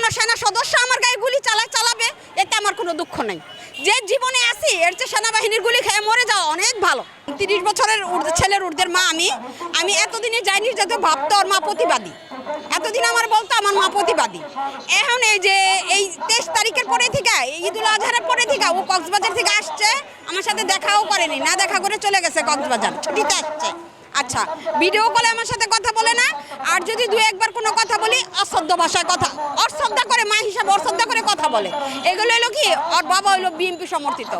কোনো সেনা সদস্য আমার গায়ে গুলি চালাবে এতে আমার কোনো দুঃখ নেই। যে জীবনে আছি এর চেয়ে সেনাবাহিনীর গুলি খেয়ে মরে যাওয়া অনেক ভালো। 30 বছরের ছেলের উর্দের মা আমি এতদিনে যাইনি যাতে ভাবতো ওর মা প্রতিবাদী, এতদিন আমার বলতো আমার মা প্রতিবাদী। এখন এই যে এই 23 তারিখের পরে থেকে ঈদুল আজহারের পরে থেকে ও কক্সবাজার থেকে আসছে, আমার সাথে দেখাও করেনি, না দেখা করে চলে গেছে কক্সবাজার, ছুটিতে আসছে। আচ্ছা, ভিডিও কলে আমার সাথে কথা বলে না, আর যদি দু একবার কোনো কথা বলি অশ্রদ্ধ ভাষায় কথা, অশ্রদ্ধা করে, মা হিসাবে অশ্রদ্ধা করে কথা বলে। এগুলো হলো কি, ওর বাবা হলো বিএনপি সমর্থিত,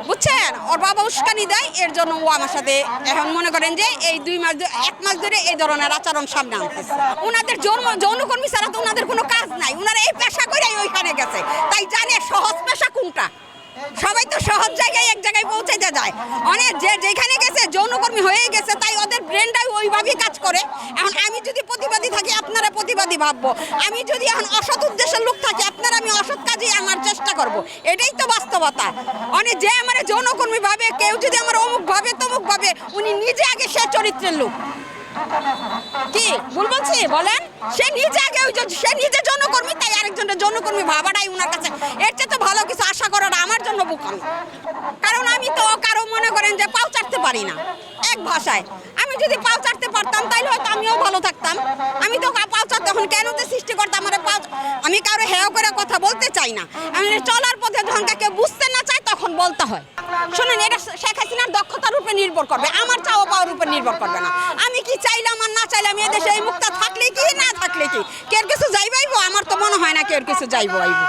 বুঝছেন, ওর বাবা উস্কানি দেয়, এর জন্য ও আমার সাথে এখন মনে করেন যে এই 1 মাস ধরে এই ধরনের আচরণ সামনে আনতেছে। ওনাদের যৌনকর্মী ছাড়া তো ওনাদের কোনো কাজ নাই, ওনারা এই পেশা করেই ওইখানে গেছে, তাই জানে সহজ পেশা কোনটা। সবাই তো সহজ জায়গায় এক জায়গায় পৌঁছাইতে যায়, অনেক যেখানে গেছে যৌনকর্মী হয়ে গেছে, তাই ওদের ব্রেনটাই ওইভাবেই কাজ করে। এখন আমি যদি প্রতিবাদী থাকি আপনারা প্রতিবাদী ভাববো, আমি যদি এখন অসৎ উদ্দেশ্যের লোক থাকি আপনারা আমি অসৎ কাজেই আমার চেষ্টা করব, এটাই তো বাস্তবতা। অনেক যে আমার যৌনকর্মী ভাবে, কেউ যদি আমার অমুক ভাবে তমুক ভাবে, উনি নিজে আগে সে চরিত্রের লোক। কি ভুল বলছি বলেন? সে নিজে আগে সে নিজে যৌনকর্মী, তাই আরেকজনের যৌনকর্মী ভাবাটাই ওনার কাছে এর চেয়ে তো ভালো কিছু আশা করাটা আমার জন্য বোকামি। কারণ আমি তো কারো মনে করেন যে পাও চাটতে পারি না। এক ভাষায় আমি যদি পাও চাটতে পারতাম তাহলে হয়তো আমিও ভালো থাকতাম। আমি তো পাও চাটতে, তখন কেন তো সৃষ্টি করতাম আমার পাও? আমি কারো হেয় করে কথা বলতে চাই না, আমি চলার পথে যখন কেউ বুঝতে না চায় তখন বলতে হয়। শোনেন, এটা শেখ হাসিনার দক্ষতার উপরে নির্ভর করবে, আমার চাওয়া পাওয়ার উপর নির্ভর করবে না। আমি কি চাইলাম আর না চাইলাম এদেশে এই মুক্তা থাকলে কি না থাকলে কি কেউ কিছু যাইবাইবো? আমার তো মনে হয় না কেউ কিছু যাইবো আইব।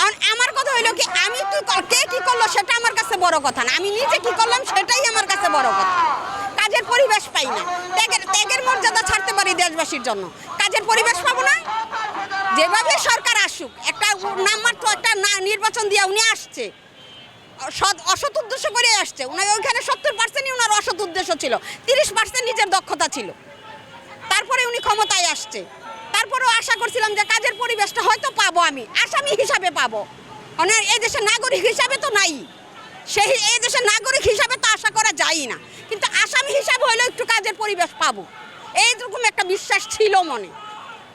এখন আমার কথা হইলো কি, আমি কে কি করলো সেটা আমার কাছে বড় কথা না, আমি নিজে কি করলাম সেটাই আমার কাছে বড় কথা। কাজের পরিবেশ পাই না, ত্যাগের মর্যাদা ছাড়তে পারি দেশবাসীর জন্য, কাজের পরিবেশ পাবো না। যেভাবে সরকার আসুক, একটা নামমাত্র একটা নির্বাচন দিয়ে উনি আসছে, অসৎ উদ্দেশ্য করে আসছে। উনার ওইখানে 70%ই ওনার অসৎ উদ্দেশ্য ছিল, 30% নিজের দক্ষতা ছিল, তারপরে উনি ক্ষমতায় আসছে। তারপরেও আশা করছিলাম যে কাজের পরিবেশটা হয়তো পাবো, আমি আসামি হিসাবে পাবো, ওনার এই দেশের নাগরিক হিসাবে তো নাই, সেই এই দেশের নাগরিক হিসাবে তো আশা করা যায় না, কিন্তু আসামি হিসাবে হলেও একটু কাজের পরিবেশ পাবো, এইরকম একটা বিশ্বাস ছিল মনে।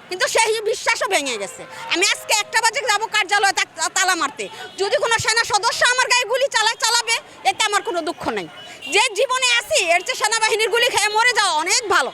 কিন্তু সেই বিশ্বাসও ভেঙে গেছে। আমি আজকে 1টা বাজে যাবো কার্যালয়ে তালা মারতে, যদি কোনো সেনা সদস্য আমার গায়ে গুলি চালাবে এতে আমার কোনো দুঃখ নেই। যে জীবনে আছি এর চেয়ে সেনাবাহিনীর গুলি খেয়ে মরে যাওয়া অনেক ভালো।